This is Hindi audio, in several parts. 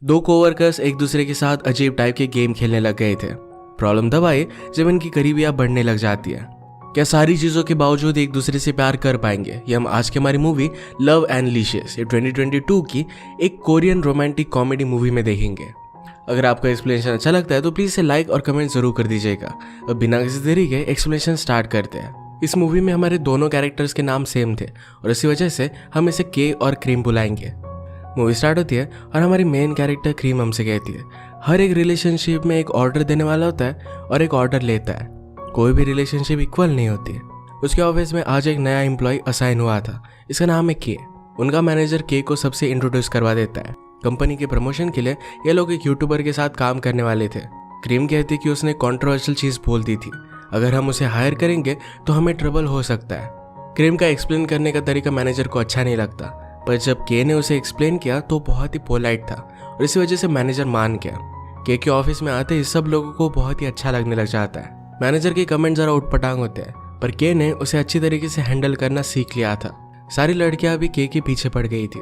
दो कोवर्कर्स एक दूसरे के साथ अजीब टाइप के गेम खेलने लग गए थे। प्रॉब्लम तब आई जब इनकी करीबियां बढ़ने लग जाती है। क्या सारी चीजों के बावजूद एक दूसरे से प्यार कर पाएंगे? ये हम आज की हमारी मूवी लव एंड लिशियस, ये 2022 की एक कोरियन रोमांटिक कॉमेडी मूवी में देखेंगे। अगर आपको एक्सप्लेनेशन अच्छा लगता है तो प्लीज से लाइक और कमेंट जरूर कर दीजिएगा। अब बिना किसी देरी के एक्सप्लेनेशन स्टार्ट करते हैं। इस मूवी में हमारे दोनों कैरेक्टर्स के नाम सेम थे और इसी वजह से हम इसे के और क्रीम बुलाएंगे। मूवी स्टार्ट होती है और हमारी मेन कैरेक्टर क्रीम हमसे कहती है हर एक रिलेशनशिप में एक ऑर्डर देने वाला होता है और एक ऑर्डर लेता है। कोई भी रिलेशनशिप इक्वल नहीं होती है। उसके ऑफिस में आज एक नया एम्प्लॉय असाइन हुआ था। इसका नाम है के। उनका मैनेजर के को सबसे इंट्रोड्यूस करवा देता है। कंपनी के प्रमोशन के लिए ये लोग एक यूट्यूबर के साथ काम करने वाले थे। क्रीम कहती कि उसने कॉन्ट्रोवर्शियल चीज बोल दी थी, अगर हम उसे हायर करेंगे तो हमें ट्रबल हो सकता है। क्रीम का एक्सप्लेन करने का तरीका मैनेजर को अच्छा नहीं लगता, पर जब के ने उसे एक्सप्लेन किया तो बहुत ही पोलाइट था और इसी वजह से मैनेजर मान गया। के ऑफिस में आते ही सब लोगों को बहुत ही अच्छा लगने लग जाता है। मैनेजर के कमेंट जरा उटपटांग होते हैं, पर के ने उसे अच्छी तरीके से हैंडल करना सीख लिया था। सारी लड़कियां भी के पीछे पड़ गई थी।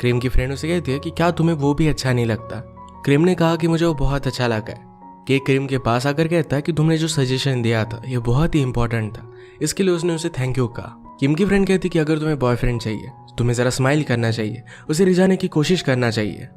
क्रीम की फ्रेंड उसे कहती है कि क्या तुम्हें वो भी अच्छा नहीं लगता? क्रीम ने कहा कि मुझे वो बहुत अच्छा लगा है। के क्रीम के पास आकर कहता है कि तुमने जो सजेशन दिया था ये बहुत ही इंपॉर्टेंट था, इसके लिए उसने उसे थैंक यू कहा। किम की फ्रेंड कहती कि अगर तुम्हें बॉयफ्रेंड चाहिए तुम्हें जरा स्माइल करना चाहिए, उसे रिझाने की कोशिश करना चाहिए।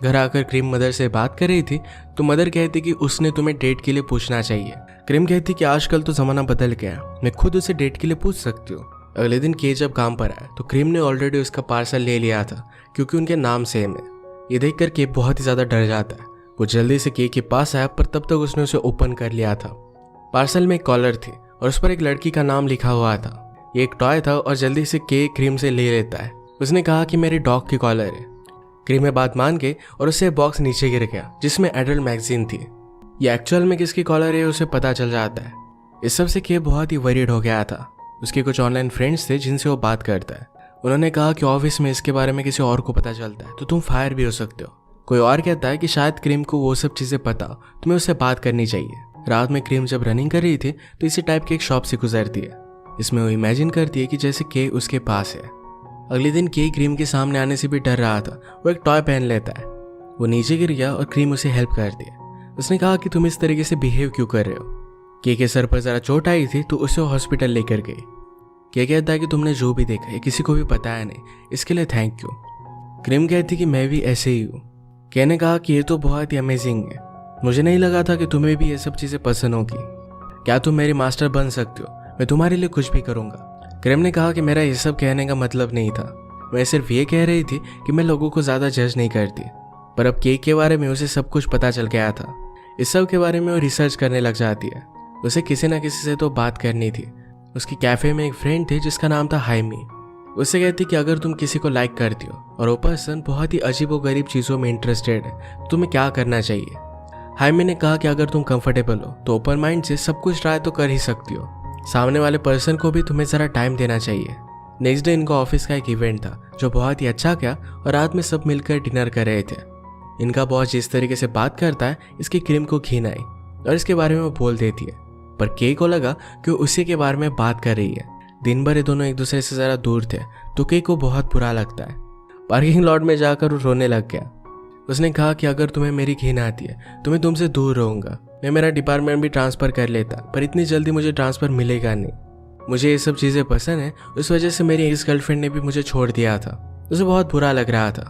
घर आकर क्रीम मदर से बात कर रही थी तो मदर कहती कि उसने तुम्हें डेट के लिए पूछना चाहिए। क्रीम कहती कि आजकल तो जमाना बदल गया, मैं खुद उसे डेट के लिए पूछ सकती हूँ। अगले दिन के जब काम पर आया तो क्रीम ने ऑलरेडी उसका पार्सल ले लिया था क्योंकि उनके नाम सेम है। ये देखकर के बहुत ही ज्यादा डर जाता है। वो जल्दी से के पास आया, पर तब तक उसने उसे ओपन कर लिया था। पार्सल में एक कॉलर थी और उस पर एक लड़की का नाम लिखा हुआ था। ये एक टॉय था और जल्दी से के क्रीम से ले लेता है। उसने कहा कि मेरे डॉग की कॉलर है। क्रीम में बात मान के और उससे बॉक्स नीचे गिर गया जिसमें एडल्ट मैगजीन थी। ये एक्चुअल में किसकी कॉलर है उसे पता चल जाता है। इस सब से के बहुत ही वरीड हो गया था। उसके कुछ ऑनलाइन फ्रेंड्स थे जिनसे वो बात करता है। उन्होंने कहा कि ऑफिस में इसके बारे में किसी और को पता चलता है तो तुम फायर भी हो सकते हो। कोई और कहता है कि शायद क्रीम को वो सब चीजें पता हो, तुम्हें उससे बात करनी चाहिए। रात में क्रीम जब रनिंग कर रही थी तो इसी टाइप की एक शॉप से गुजरती है। इसमें वो इमेजिन करती है कि जैसे के उसके पास है। अगले दिन के क्रीम के सामने आने से भी डर रहा था। वो एक टॉय पहन लेता है। वो नीचे गिर गया और क्रीम उसे हेल्प करती है। उसने कहा कि तुम इस तरीके से बिहेव क्यों कर रहे हो। के सर पर जरा चोट आई थी तो उसे हॉस्पिटल लेकर गई। के कहता है कि तुमने जो भी देखा है किसी को भी बताया नहीं, इसके लिए थैंक यू। क्रीम कहती कि मैं भी ऐसे ही हूँ। के ने कहा कि ये तो बहुत ही अमेजिंग है, मुझे नहीं लगा था कि तुम्हें भी ये सब चीजें पसंद होगी। क्या तुम मेरी मास्टर बन सकते हो? मैं तुम्हारे लिए कुछ भी करूंगा। क्रीम ने कहा कि मेरा ये सब कहने का मतलब नहीं था, मैं सिर्फ ये कह रही थी कि मैं लोगों को ज्यादा जज नहीं करती। पर अब के बारे में उसे सब कुछ पता चल गया था। इस सब के बारे में वो रिसर्च करने लग जाती है। उसे किसी न किसी से तो बात करनी थी। उसकी कैफे में एक फ्रेंड थी जिसका नाम था हाइमी। उससे कहती कि अगर तुम किसी को लाइक करती हो और वो पर्सन बहुत ही अजीब और गरीब चीजों में इंटरेस्टेड है तो तुम्हें क्या करना चाहिए। हाइमी ने कहा कि अगर तुम कंफर्टेबल हो तो ओपन माइंड से सब कुछ ट्राई तो कर ही सकती हो। सामने वाले पर्सन को भी तुम्हें जरा टाइम देना चाहिए। नेक्स्ट डे इनका ऑफिस का एक इवेंट था जो बहुत ही अच्छा गया और रात में सब मिलकर डिनर कर रहे थे। इनका बॉस जिस तरीके से बात करता है इसकी क्रीम को घिन आई और इसके बारे में वो बोल देती है, पर के को लगा कि उसी के बारे में बात कर रही है। दिन भर ये दोनों एक दूसरे से जरा दूर थे तो के को बहुत बुरा लगता है। पार्किंग लॉट में जाकर वो रोने लग गया। उसने कहा कि अगर तुम्हें मेरी घिन आती है तो मैं तुमसे दूर रहूंगा। मैं मेरा डिपार्टमेंट भी ट्रांसफर कर लेता, पर इतनी जल्दी मुझे ट्रांसफर मिलेगा नहीं। मुझे ये सब चीजें पसंद है, उस वजह से मेरी एक्स गर्लफ्रेंड ने भी मुझे छोड़ दिया था। उसे बहुत बुरा लग रहा था।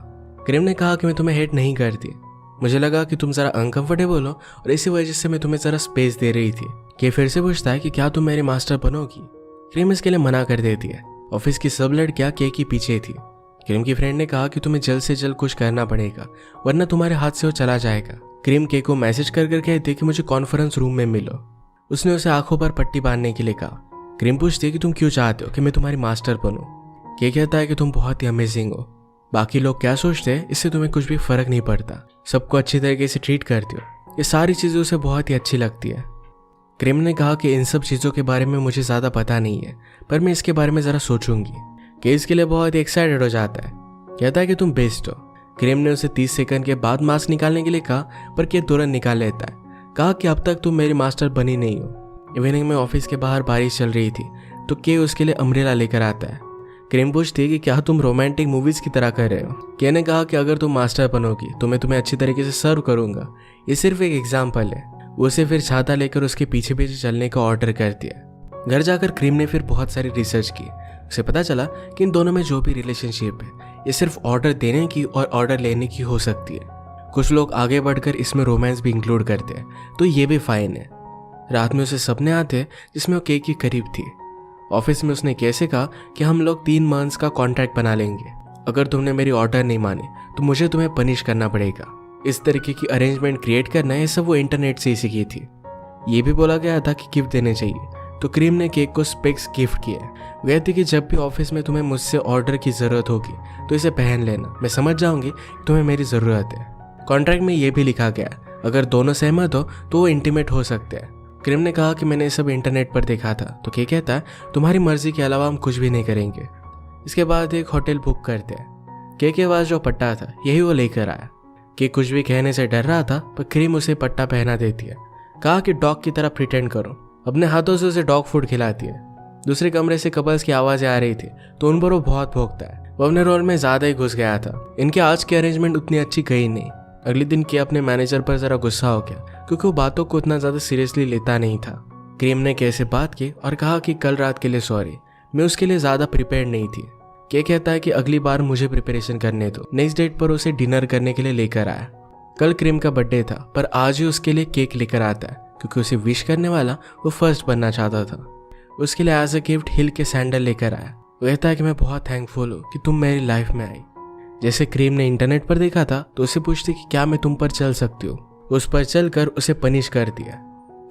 क्रीम ने कहा कि मैं तुम्हें हेट नहीं करती, मुझे लगा कि तुम जरा अनकंफर्टेबल हो और इसी वजह से मैं तुम्हें जरा स्पेस दे रही थी। के फिर से पूछता है कि क्या तुम मेरी मास्टर बनोगी। क्रीम इसके लिए मना कर देती है। ऑफिस की सब लड़कियां के पीछे थी। क्रीम की फ्रेंड ने कहा कि तुम्हें जल्द से जल्द कुछ करना पड़ेगा वरना तुम्हारे हाथ से वो चला जाएगा। क्रीम के को मैसेज कर कहती कि मुझे कॉन्फ्रेंस रूम में मिलो। उसने उसे आंखों पर पट्टी बांधने के लिए कहा। क्रीम पूछती है कि तुम क्यों चाहते हो कि मैं तुम्हारी मास्टर बनूं। के कहता है कि तुम बहुत ही अमेजिंग हो, बाकी लोग क्या सोचते हैं इससे तुम्हें कुछ भी फर्क नहीं पड़ता, सबको अच्छी तरीके से ट्रीट करती हो। ये सारी चीजें उसे बहुत ही अच्छी लगती है। क्रीम ने कहा कि इन सब चीजों के बारे में मुझे ज्यादा पता नहीं है, पर मैं इसके बारे में जरा सोचूंगी। के इसके लिए बहुत ही एक्साइटेड हो जाता है, कहता है कि तुम बेस्ट हो। क्रीम ने उसे 30 सेकंड के बाद मास्क निकालने के लिए कहा, पर के तुरंत निकाल लेता है। कहा कि अब तक तुम मेरी मास्टर बनी नहीं हो। इवनिंग में ऑफिस के बाहर बारिश चल रही थी तो के उसके लिए अम्ब्रेला लेकर आता है। क्रीम पूछती है कि क्या तुम रोमांटिक मूवीज की तरह कर रहे हो। के ने कहा कि अगर तुम मास्टर बनोगी तो मैं तुम्हें अच्छी तरीके से सर्व करूंगा, ये सिर्फ एक एग्जाम्पल है। वो उसे फिर छाता लेकर उसके पीछे पीछे चलने का ऑर्डर कर दिया। घर जाकर क्रीम ने फिर बहुत सारी रिसर्च की। उसे पता चला कि इन दोनों में जो भी रिलेशनशिप है ये सिर्फ ऑर्डर देने की और ऑर्डर लेने की हो सकती है। कुछ लोग आगे बढ़कर इसमें रोमांस भी इंक्लूड करते हैं, तो ये भी फाइन है। रात में उसे सपने आते हैं जिसमें वो केक के करीब थी। ऑफिस में उसने कैसे कहा कि हम लोग 3 मंथ्स का कॉन्ट्रैक्ट बना लेंगे, अगर तुमने मेरी ऑर्डर नहीं माने तो मुझे तुम्हें पनिश करना पड़ेगा। इस तरीके की अरेंजमेंट क्रिएट करना ये सब वो इंटरनेट से ही सीखी थी। ये भी बोला गया था कि गिफ्ट देने चाहिए, तो क्रीम ने केक को स्पेक्स गिफ्ट किए। वो कहती कि जब भी ऑफिस में तुम्हें मुझसे ऑर्डर की ज़रूरत होगी तो इसे पहन लेना, मैं समझ जाऊंगी कि तुम्हें मेरी ज़रूरत है। कॉन्ट्रैक्ट में ये भी लिखा गया अगर दोनों सहमत हो तो वो इंटीमेट हो सकते हैं। क्रीम ने कहा कि मैंने सब इंटरनेट पर देखा था, तो के कहता है तुम्हारी मर्जी के अलावा हम कुछ भी नहीं करेंगे। इसके बाद एक होटल बुक करते हैं। के पास जो पट्टा था यही वो लेकर आया। के कुछ भी कहने से डर रहा था, पर क्रीम उसे पट्टा पहना देती है। कहा कि डॉग की तरह प्रिटेंड करो। अपने हाथों से उसे डॉग फूड खिलाती है। दूसरे कमरे से कपल्स की आवाज़ें आ रही थी, तो उन पर वो बहुत भौंकता है। वो अपने रोल में ज़्यादा ही घुस गया था। इनके आज की अरेंजमेंट उतनी अच्छी गई नहीं। अगले दिन के अपने मैनेजर पर ज़रा गुस्सा हो गया, क्योंकि वो बातों को उतना ज़्यादा सीरियसली लेता नहीं था। क्रीम ने के से बात की और कहा कि कल रात के लिए सॉरी, मैं उसके लिए ज़्यादा प्रिपेयर्ड नहीं थी। के कहता है कि अगली बार मुझे प्रिपरेशन करने दो। नेक्स्ट डेट पर उसे डिनर करने के लिए लेकर आया। कल क्रीम का बर्थडे था, पर आज ही उसके लिए केक लेकर आता है, क्योंकि उसे विश करने वाला वो फर्स्ट बनना चाहता था। उसके लिए एज अ गिफ्ट हिल के सैंडल लेकर आया। वो कहता है कि मैं बहुत थैंकफुल हूँ कि तुम मेरी लाइफ में आई। जैसे क्रीम ने इंटरनेट पर देखा था, तो उसे पूछती कि क्या मैं तुम पर चल सकती हूँ। उस पर चलकर उसे पनिश कर दिया।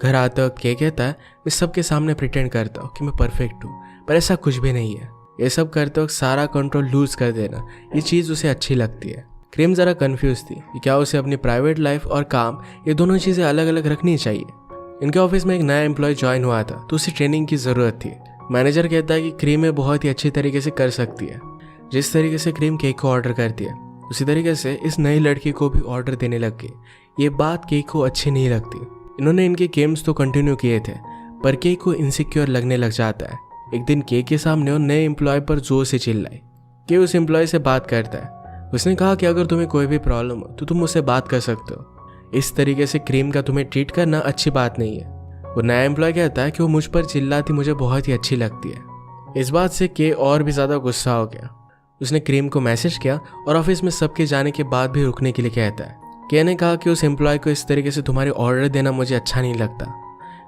घर आता वक्त के कहता है मैं सबके सामने प्रिटेंड करता हूँ कि मैं परफेक्ट हूँ, पर ऐसा कुछ भी नहीं है। ये सब करते वक्त सारा कंट्रोल लूज कर देना, ये चीज़ उसे अच्छी लगती है। क्रीम ज़रा कंफ्यूज थी कि क्या उसे अपनी प्राइवेट लाइफ और काम ये दोनों चीज़ें अलग अलग रखनी चाहिए। इनके ऑफिस में एक नया एम्प्लॉय ज्वाइन हुआ था, तो उसे ट्रेनिंग की ज़रूरत थी। मैनेजर कहता है कि क्रीम ये बहुत ही अच्छी तरीके से कर सकती है। जिस तरीके से क्रीम केक को ऑर्डर करती है, उसी तरीके से इस नई लड़की को भी ऑर्डर देने लग गई। ये बात केक को अच्छी नहीं लगती। इन्होंने इनके गेम्स तो कंटिन्यू किए थे, पर केक को इनसिक्योर लगने लग जाता है। एक दिन केक के सामने वो नए एम्प्लॉय पर जोर से चिल्लाई। के उस एम्प्लॉय से बात करता है। उसने कहा कि अगर तुम्हें कोई भी प्रॉब्लम हो तो तुम मुझसे बात कर सकते हो। इस तरीके से क्रीम का तुम्हें ट्रीट करना अच्छी बात नहीं है। वो नया एम्प्लॉय कहता है कि वो मुझ पर चिल्लाती मुझे बहुत ही अच्छी लगती है। इस बात से के और भी ज़्यादा गुस्सा हो गया। उसने क्रीम को मैसेज किया और ऑफिस में सबके जाने के बाद भी रुकने के लिए कहता है। के ने कहा कि उस एम्प्लॉय को इस तरीके से तुम्हारी ऑर्डर देना मुझे अच्छा नहीं लगता।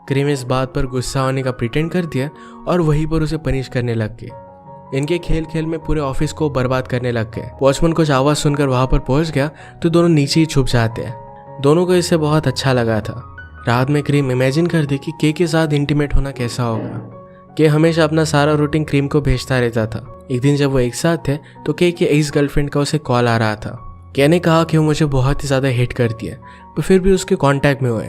क्रीम इस बात पर गुस्सा होने का प्रिटेंड कर दिया और वहीं पर उसे पनिश करने लग गई। इनके खेल खेल में पूरे ऑफिस को बर्बाद करने लग गए। वॉचमैन कुछ आवाज़ सुनकर वहां पर पहुंच गया, तो दोनों नीचे ही छुप जाते हैं। दोनों को इससे बहुत अच्छा लगा था। रात में क्रीम इमेजिन कर दी कि के साथ इंटीमेट होना कैसा होगा। के हमेशा अपना सारा रूटीन क्रीम को भेजता रहता था। एक दिन जब वो एक साथ थे, तो के एक्स गर्लफ्रेंड का उसे कॉल आ रहा था। के ने कहा कि वो मुझे बहुत ही ज़्यादा हेट करती है, पर फिर भी उसके कांटेक्ट में हुए।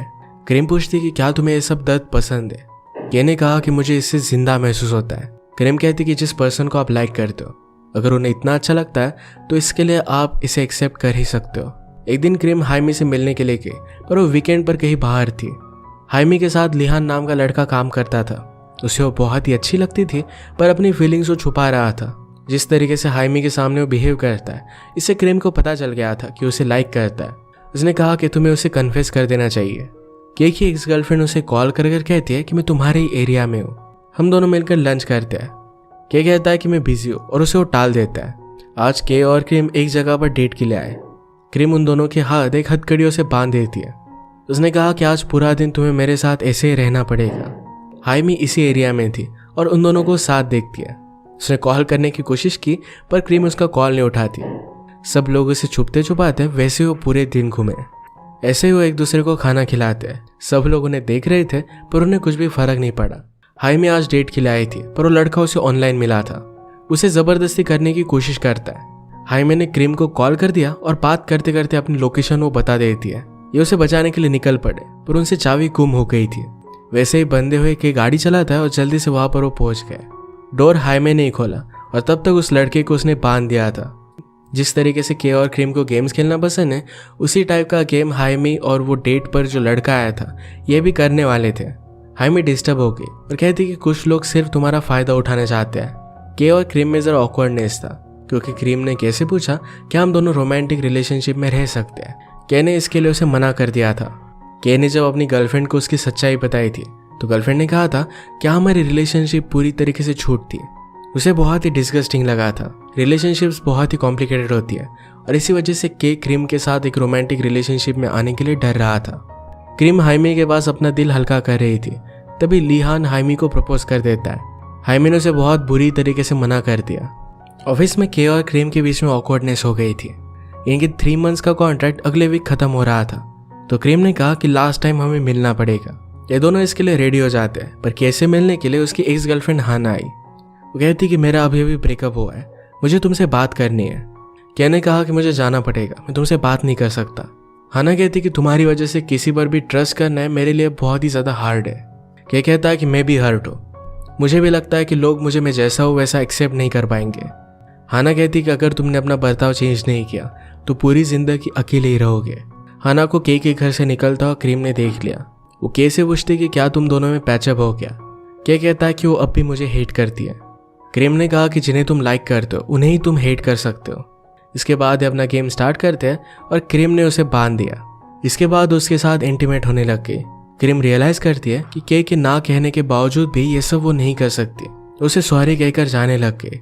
क्रीम पूछती कि क्या तुम्हें ये सब दर्द पसंद है। के ने कहा कि मुझे इससे जिंदा महसूस होता है। क्रीम कहती कि जिस पर्सन को आप लाइक करते हो, अगर उन्हें इतना अच्छा लगता है तो इसके लिए आप इसे एक्सेप्ट कर ही सकते हो। एक दिन क्रीम हाइमी से मिलने के लिए गई, पर वो वीकेंड पर कहीं बाहर थी। हाइमी के साथ लिहान नाम का लड़का काम करता था। उसे वो बहुत ही अच्छी लगती थी, पर अपनी फीलिंग्स वो छुपा रहा था। जिस तरीके से हाइमी के सामने वो बिहेव करता है, इससे क्रीम को पता चल गया था कि उसे लाइक करता है। उसने कहा कि तुम्हें उसे कन्फेस कर देना चाहिए। केक की एक्स गर्लफ्रेंड उसे कॉल कर कहती है कि मैं तुम्हारे ही एरिया में हूँ, हम दोनों मिलकर लंच करते हैं। के कहता है कि मैं बिजी हूँ और उसे वो टाल देता है। आज के और क्रीम एक जगह पर डेट के लिए आए। क्रीम उन दोनों के हाथ एक हथकड़ियों से बांध देती है। उसने कहा कि आज पूरा दिन तुम्हें मेरे साथ ऐसे ही रहना पड़ेगा। हाइमी इसी एरिया में थी और उन दोनों को साथ देखती है। उसने कॉल करने की कोशिश की, पर क्रीम उसका कॉल नहीं उठाती। सब लोग उसे छुपते छुपाते वैसे वो पूरे दिन घूमे। ऐसे ही वो एक दूसरे को खाना खिलाते हैं। सब लोग उन्हें देख रहे थे, पर उन्हें कुछ भी फर्क नहीं पड़ा। हाइमी आज डेट के लिए आई थी, पर वो लड़का उसे ऑनलाइन मिला था। उसे जबरदस्ती करने की कोशिश करता है। हाइमी ने क्रीम को कॉल कर दिया और बात करते करते अपनी लोकेशन वो बता देती है। ये उसे बचाने के लिए निकल पड़े, पर उनसे चाबी गुम हो गई थी। वैसे ही बंदे हुए के गाड़ी चलाता है और जल्दी से वहां पर वो पहुंच गए। डोर हाइमे ने खोला और तब तक उस लड़के को उसने बांध दिया था। जिस तरीके से के और क्रीम को गेम्स खेलना पसंद है, उसी टाइप का गेम हाइमी और वो डेट पर जो लड़का आया था ये भी करने वाले थे। हाइमी डिस्टर्ब हो गई और कहती कि कुछ लोग सिर्फ तुम्हारा फायदा उठाना चाहते हैं। के और क्रीम में जरा ऑकवर्डनेस था, क्योंकि क्रीम ने के से पूछा क्या हम दोनों रोमांटिक रिलेशनशिप में रह सकते हैं। के ने इसके लिए उसे मना कर दिया था। के ने जब अपनी गर्लफ्रेंड को उसकी सच्चाई बताई थी तो गर्लफ्रेंड ने कहा था क्या हमारी रिलेशनशिप पूरी तरीके से झूठ थी। उसे बहुत ही डिस्गस्टिंग लगा था। रिलेशनशिप्स बहुत ही कॉम्प्लिकेटेड होती है और इसी वजह से के क्रीम के साथ एक रोमांटिक रिलेशनशिप में आने के लिए डर रहा था। क्रीम हाइमी के पास अपना दिल हल्का कर रही थी, तभी लीहान हाइमी को प्रपोज कर देता है। हाइमी ने उसे बहुत बुरी तरीके से मना कर दिया। ऑफिस में के और क्रीम के बीच में ऑकवर्डनेस हो गई थी। इनके 3 मंथ्स का कॉन्ट्रैक्ट अगले वीक खत्म हो रहा था, तो क्रीम ने कहा कि लास्ट टाइम हमें मिलना पड़ेगा। ये दोनों इसके लिए रेडी हो जाते हैं, पर कैसे मिलने के लिए उसकी एक्स गर्लफ्रेंड हाना आई। वो कहती कि मेरा अभी अभी ब्रेकअप हुआ है, मुझे तुमसे बात करनी है। के ने कहा कि मुझे जाना पड़ेगा, मैं तुमसे बात नहीं कर सकता। हाना कहती कि तुम्हारी वजह से किसी पर भी ट्रस्ट करना है मेरे लिए बहुत ही ज़्यादा हार्ड है। के कहता है कि मैं भी हर्ट हूँ, मुझे भी लगता है कि लोग मुझे मैं जैसा हूँ वैसा एक्सेप्ट नहीं कर पाएंगे। हाना कहती कि अगर तुमने अपना बर्ताव चेंज नहीं किया तो पूरी जिंदगी अकेले ही रहोगे। हाना को के घर से निकलता हुआ क्रीम ने देख लिया। वो के से पूछती कि क्या तुम दोनों में पैचअप हो गया। के कहता है कि वो अब भी मुझे हेट करती है। क्रीम ने कहा कि जिन्हें तुम लाइक करते हो उन्हें ही तुम हेट कर सकते हो। इसके बाद अपना गेम स्टार्ट करते हैं और क्रीम ने उसे बांध दिया। इसके बाद उसके साथ इंटीमेट होने लग गई। क्रीम रियलाइज करती है कि के ना कहने के बावजूद भी ये सब वो नहीं कर सकती, तो उसे सॉरी कहकर जाने लग गई।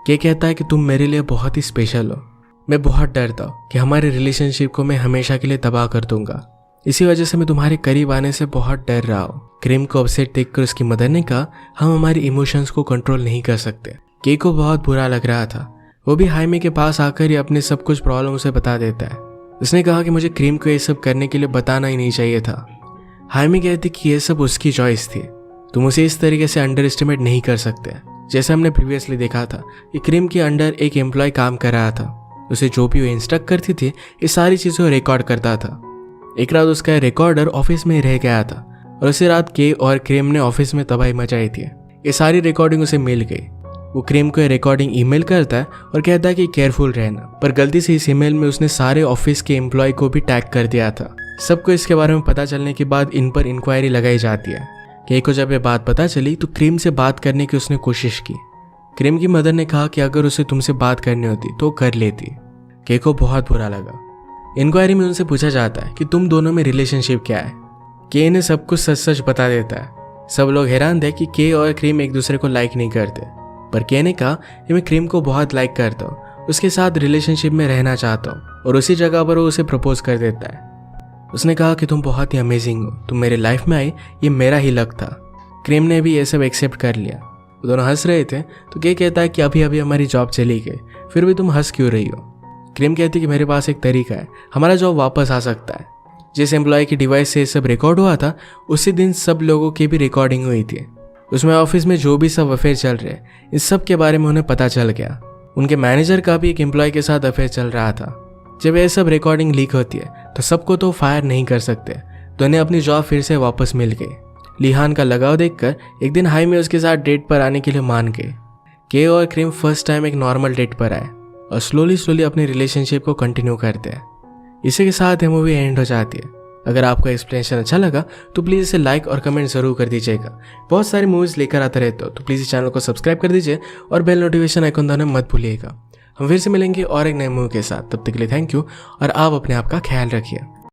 के कहता है कि तुम मेरे लिए बहुत ही स्पेशल हो, मैं बहुत डरता हूँ कि हमारे रिलेशनशिप को मैं हमेशा के लिए तबाह कर दूंगा, इसी वजह से मैं तुम्हारे करीब आने से बहुत डर रहा हूँ। क्रीम को अपसेट देखकर उसकी मदर ने कहा हम हमारी इमोशंस को कंट्रोल नहीं कर सकते। के को बहुत बुरा लग रहा था। वो भी हाइमी के पास आकर ही अपने सब कुछ प्रॉब्लम उसे बता देता है। उसने कहा कि मुझे क्रीम को ये सब करने के लिए बताना ही नहीं चाहिए था। हाइमी कहती कि ये सब उसकी चॉइस थी, तुम उसे इस तरीके से अंडर एस्टिमेट नहीं कर सकते। जैसे हमने प्रीवियसली देखा था कि क्रीम के अंडर एक एम्प्लॉय काम कर रहा था, उसे जो भी वो इंस्ट्रक्ट करती थी ये सारी चीज़ें रिकॉर्ड करता था। एक रात उसका रिकॉर्डर ऑफिस में रह गया था और उसी रात के और क्रीम ने ऑफिस में तबाही मचाई थी। ये सारी रिकॉर्डिंग उसे मिल गई। वो क्रीम को रिकॉर्डिंग ईमेल करता है और कहता है कि केयरफुल रहना, पर गलती से इस ईमेल में उसने सारे ऑफिस के एम्प्लॉय को भी टैग कर दिया था। सबको इसके बारे में पता चलने के बाद इन पर इंक्वायरी लगाई जाती है। के को जब ये बात पता चली तो क्रीम से बात करने की उसने कोशिश की। क्रीम की मदर ने कहा कि अगर उसे तुमसे बात करनी होती तो कर लेती। के को बहुत बुरा लगा। इंक्वायरी में उनसे पूछा जाता है कि तुम दोनों में रिलेशनशिप क्या है। के ने सब कुछ सच सच बता देता है। सब लोग हैरान थे कि के और क्रीम एक दूसरे को लाइक नहीं करते, पर के ने कहा कि मैं क्रीम को बहुत लाइक करता हूँ, उसके साथ रिलेशनशिप में रहना चाहता हूँ, और उसी जगह पर वो उसे प्रपोज कर देता है। उसने कहा कि तुम बहुत ही अमेजिंग हो, तुम मेरे लाइफ में आई, ये मेरा ही लक था। क्रीम ने भी ये सब एक्सेप्ट कर लिया। वो दोनों हंस रहे थे तो के कहता है कि अभी अभी हमारी जॉब चली गई, फिर भी तुम हंस क्यों रही हो। क्रीम कहती कि मेरे पास एक तरीका है, हमारा जॉब वापस आ सकता है। जिस एम्प्लॉय की डिवाइस से ये सब रिकॉर्ड हुआ था उसी दिन सब लोगों की भी रिकॉर्डिंग हुई थी। उसमें ऑफिस में जो भी सब अफेयर चल रहे इन सब के बारे में उन्हें पता चल गया। उनके मैनेजर का भी एक एम्प्लॉय के साथ अफेयर चल रहा था। जब ये सब रिकॉर्डिंग लीक होती है तो सबको तो फायर नहीं कर सकते, तो उन्हें अपनी जॉब फिर से वापस मिल गई। लीहान का लगाव देखकर एक दिन हाइमी उसके साथ डेट पर आने के लिए मान गए। के और क्रीम फर्स्ट टाइम एक नॉर्मल डेट पर आए और स्लोली अपनी रिलेशनशिप को कंटिन्यू करते हैं। इसी के साथ ये मूवी एंड हो जाती है। अगर आपको एक्सप्लेनेशन अच्छा लगा तो प्लीज़ इसे लाइक और कमेंट जरूर कर दीजिएगा। बहुत सारी मूवीज़ लेकर आते रहते हो तो प्लीज़ इस चैनल को सब्सक्राइब कर दीजिए और बेल नोटिफिकेशन आइकन दबाना मत भूलिएगा। हम फिर से मिलेंगे और एक नए मूवी के साथ, तब तक के लिए थैंक यू और आप अपने आप का ख्याल रखिए।